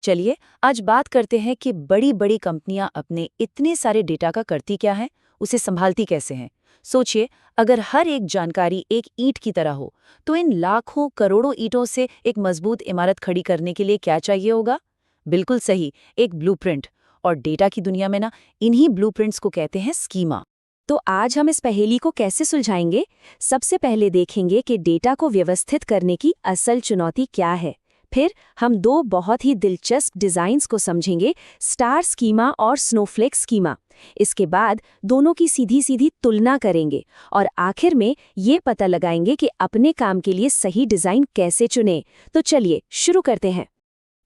चलिए आज बात करते हैं कि बड़ी बड़ी कंपनियां अपने इतने सारे डेटा का करती क्या हैं, उसे संभालती कैसे हैं। सोचिए, अगर हर एक जानकारी एक ईंट की तरह हो, तो इन लाखों करोड़ों ईंटों से एक मजबूत इमारत खड़ी करने के लिए क्या चाहिए होगा। बिल्कुल सही, एक ब्लूप्रिंट। और डेटा की दुनिया में ना, इन्हीं ब्लूप्रिंट्स को कहते हैं स्कीमा। तो आज हम इस पहेली को कैसे सुलझाएंगे? सबसे पहले देखेंगे कि डेटा को व्यवस्थित करने की असल चुनौती क्या है। फिर हम दो बहुत ही दिलचस्प डिजाइन्स को समझेंगे, स्टार स्कीमा और स्नोफ्लेक स्कीमा। इसके बाद दोनों की सीधी सीधी तुलना करेंगे और आखिर में ये पता लगाएंगे कि अपने काम के लिए सही डिजाइन कैसे चुनें। तो चलिए शुरू करते हैं।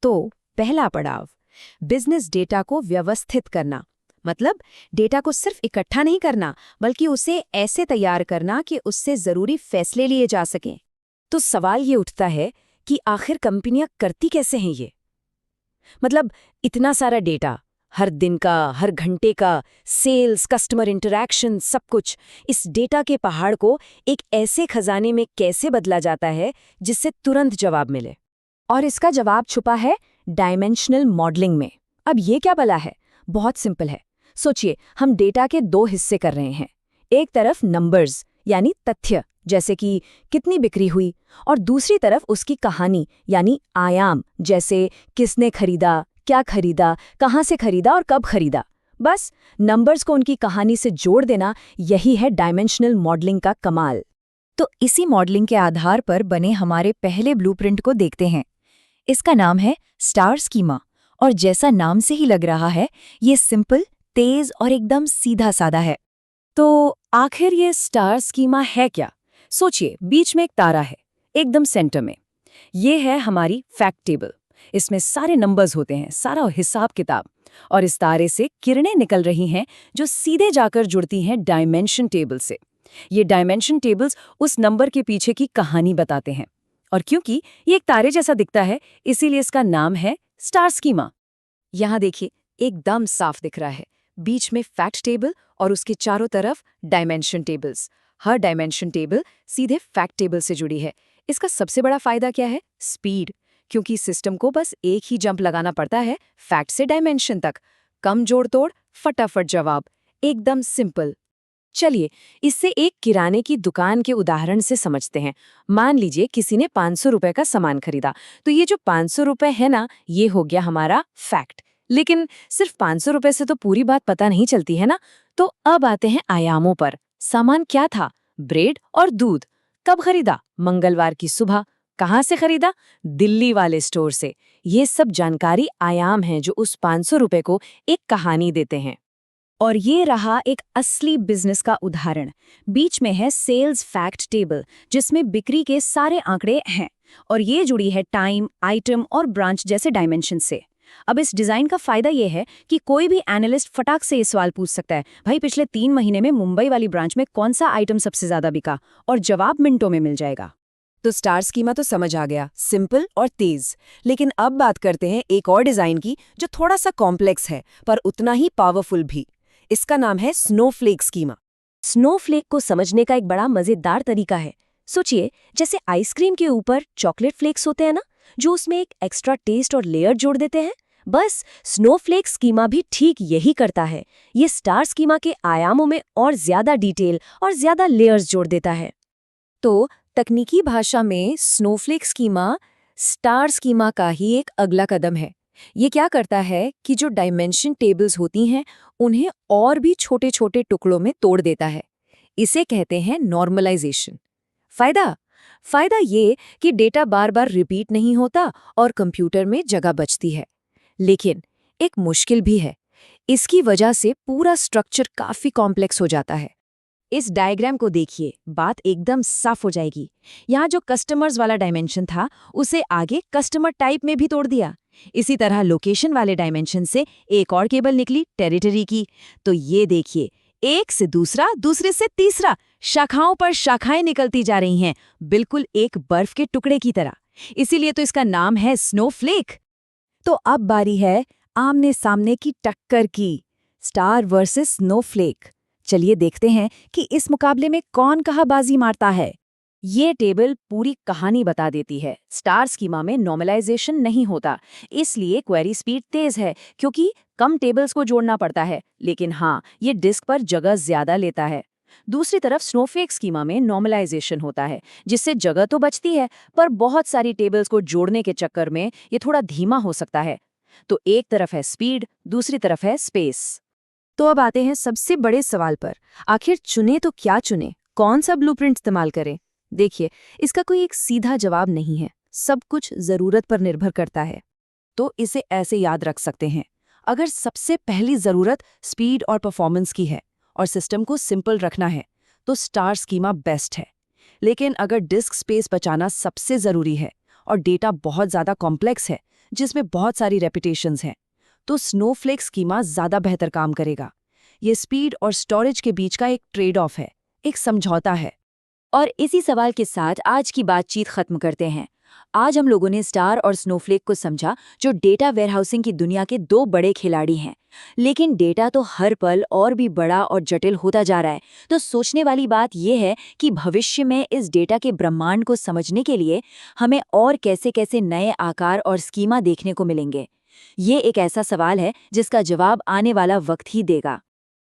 तो पहला पड़ाव, बिजनेस डेटा को व्यवस्थित करना। मतलब डेटा को सिर्फ इकट्ठा नहीं करना, बल्कि उसे ऐसे तैयार करना कि उससे जरूरी फैसले लिए जा सकें। तो सवाल ये उठता है कि आखिर कंपनियां करती कैसे हैं ये? मतलब इतना सारा डेटा, हर दिन का, हर घंटे का, सेल्स, कस्टमर इंटरैक्शन, सब कुछ। इस डेटा के पहाड़ को एक ऐसे खजाने में कैसे बदला जाता है जिससे तुरंत जवाब मिले? और इसका जवाब छुपा है डायमेंशनल मॉडलिंग में। अब ये क्या भला है? बहुत सिंपल है। सोचिए, हम डेटा के दो हिस्से कर रहे हैं। एक तरफ नंबर्स यानी तथ्य, जैसे कि कितनी बिक्री हुई, और दूसरी तरफ उसकी कहानी यानी आयाम, जैसे किसने खरीदा, क्या खरीदा, कहाँ से खरीदा और कब खरीदा। बस नंबर्स को उनकी कहानी से जोड़ देना, यही है डायमेंशनल मॉडलिंग का कमाल। तो इसी मॉडलिंग के आधार पर बने हमारे पहले ब्लूप्रिंट को देखते हैं। इसका नाम है स्टार स्कीमा, और जैसा नाम से ही लग रहा है, ये सिंपल, तेज और एकदम सीधा साधा है। तो आखिर ये स्टार स्कीमा है क्या? सोचिए, बीच में एक तारा है, एकदम सेंटर में। ये है हमारी फैक्ट टेबल। इसमें सारे नंबर्स होते हैं, सारा हिसाब किताब। और इस तारे से किरणें निकल रही हैं जो सीधे जाकर जुड़ती हैं डायमेंशन टेबल से। ये डायमेंशन टेबल्स उस नंबर के पीछे की कहानी बताते हैं। और क्योंकि ये एक तारे जैसा दिखता है, इसीलिए इसका नाम है स्टार स्कीमा। यहाँ देखिए, एकदम साफ दिख रहा है, बीच में फैक्ट टेबल और उसके चारों तरफ डायमेंशन टेबल्स। हर डायमेंशन टेबल सीधे फैक्ट टेबल से जुड़ी है। इसका सबसे बड़ा फायदा क्या है? स्पीड। क्योंकि सिस्टम को बस एक ही जंप लगाना पड़ता है फैक्ट से डायमेंशन तक। कम जोड़ तोड़, फटाफट जवाब, एकदम सिंपल। चलिए, इससे एक किराने की दुकान के उदाहरण से समझते हैं। मान लीजिए किसी ने 500 रुपए का सामान खरीदा, तो ये जो 500 रुपए है ना, ये हो गया हमारा फैक्ट। लेकिन सिर्फ 500 रुपए से तो पूरी बात पता नहीं चलती है ना। तो अब आते हैं आयामों पर। सामान क्या था? ब्रेड और दूध। कब खरीदा? मंगलवार की सुबह। कहाँ से खरीदा? दिल्ली वाले स्टोर से। ये सब जानकारी आयाम हैं जो उस 500 रुपए को एक कहानी देते हैं। और ये रहा एक असली बिजनेस का उदाहरण। बीच में है सेल्स फैक्ट टेबल, जिसमें बिक्री के सारे आंकड़े हैं, और ये जुड़ी है टाइम, आइटम और ब्रांच जैसे डायमेंशन से। अब इस डिजाइन का फायदा ये है कि कोई भी एनालिस्ट फटाक से ये सवाल पूछ सकता है, भाई पिछले 3 महीने में मुंबई वाली ब्रांच में कौन सा आइटम सबसे ज्यादा बिका, और जवाब मिनटों में मिल जाएगा। तो स्टार स्कीमा तो समझ आ गया, सिंपल और तेज। लेकिन अब बात करते हैं एक और डिजाइन की, जो थोड़ा सा कॉम्प्लेक्स है पर उतना ही पावरफुल भी। इसका नाम है स्नोफ्लेक स्कीमा। स्नोफ्लेक को समझने का एक बड़ा मजेदार तरीका है। सोचिए, जैसे आइसक्रीम के ऊपर चॉकलेट फ्लेक्स होते हैं ना, जो उसमें एक एक्स्ट्रा टेस्ट और लेयर जोड़ देते हैं। बस स्नोफ्लेक स्कीमा भी ठीक यही करता है। ये स्टार स्कीमा के आयामों में और ज्यादा डिटेल और ज्यादा लेयर्स जोड़ देता है। तो तकनीकी भाषा में स्नोफ्लेक स्कीमा स्टार स्कीमा का ही एक अगला कदम है। ये क्या करता है कि जो डायमेंशन टेबल्स होती हैं, उन्हें और भी छोटे छोटे टुकड़ों में तोड़ देता है। इसे कहते हैं नॉर्मलाइजेशन। फायदा फायदा ये कि डेटा बार बार रिपीट नहीं होता और कंप्यूटर में जगह बचती है। लेकिन एक मुश्किल भी है। इसकी वजह से पूरा स्ट्रक्चर काफी कॉम्प्लेक्स हो जाता है। इस डायग्राम को देखिए, बात एकदम साफ हो जाएगी। यहाँ जो कस्टमर्स वाला डायमेंशन था, उसे आगे कस्टमर टाइप में भी तोड़ दिया। इसी तरह लोकेशन वाले डायमेंशन से एक और केबल निकली टेरिटरी की। तो ये देखिए, एक से दूसरा, दूसरे से तीसरा, शाखाओं पर शाखाएं निकलती जा रही हैं, बिल्कुल एक बर्फ के टुकड़े की तरह। इसीलिए तो इसका नाम है स्नोफ्लेक। तो अब बारी है आमने सामने की टक्कर की, स्टार वर्सेस स्नोफ्लेक। चलिए देखते हैं कि इस मुकाबले में कौन कहाँ बाजी मारता है। ये टेबल पूरी कहानी बता देती है। स्टार स्कीमा में नॉर्मलाइजेशन नहीं होता, इसलिए क्वेरी स्पीड तेज है क्योंकि कम टेबल्स को जोड़ना पड़ता है, लेकिन हाँ, ये डिस्क पर जगह ज्यादा लेता है। दूसरी तरफ स्नोफ्लेक स्कीमा में नॉर्मलाइजेशन होता है, जिससे जगह तो बचती है, पर बहुत सारी टेबल्स को जोड़ने के चक्कर में ये थोड़ा धीमा हो सकता है। तो एक तरफ है स्पीड, दूसरी तरफ है स्पेस। तो अब आते हैं सबसे बड़े सवाल पर, आखिर चुने तो क्या चुने, कौन सा ब्लूप्रिंट इस्तेमाल करें? देखिए, इसका कोई एक सीधा जवाब नहीं है, सब कुछ जरूरत पर निर्भर करता है। तो इसे ऐसे याद रख सकते हैं, अगर सबसे पहली जरूरत स्पीड और परफॉर्मेंस की है और सिस्टम को सिंपल रखना है, तो स्टार स्कीमा बेस्ट है। लेकिन अगर डिस्क स्पेस बचाना सबसे जरूरी है और डेटा बहुत ज़्यादा कॉम्प्लेक्स है, जिसमें बहुत सारी रेपिटेशंस हैं, तो स्नोफ्लेक स्कीमा ज़्यादा बेहतर काम करेगा। ये स्पीड और स्टोरेज के बीच का एक ट्रेड ऑफ है, एक समझौता है। और इसी सवाल के साथ आज की बातचीत खत्म करते हैं। आज हम लोगों ने स्टार और स्नोफ्लेक को समझा, जो डेटा वेयरहाउसिंग की दुनिया के दो बड़े खिलाड़ी हैं। लेकिन डेटा तो हर पल और भी बड़ा और जटिल होता जा रहा है। तो सोचने वाली बात यह है कि भविष्य में इस डेटा के ब्रह्मांड को समझने के लिए हमें और कैसे कैसे नए आकार और स्कीमा देखने को मिलेंगे। ये एक ऐसा सवाल है जिसका जवाब आने वाला वक्त ही देगा।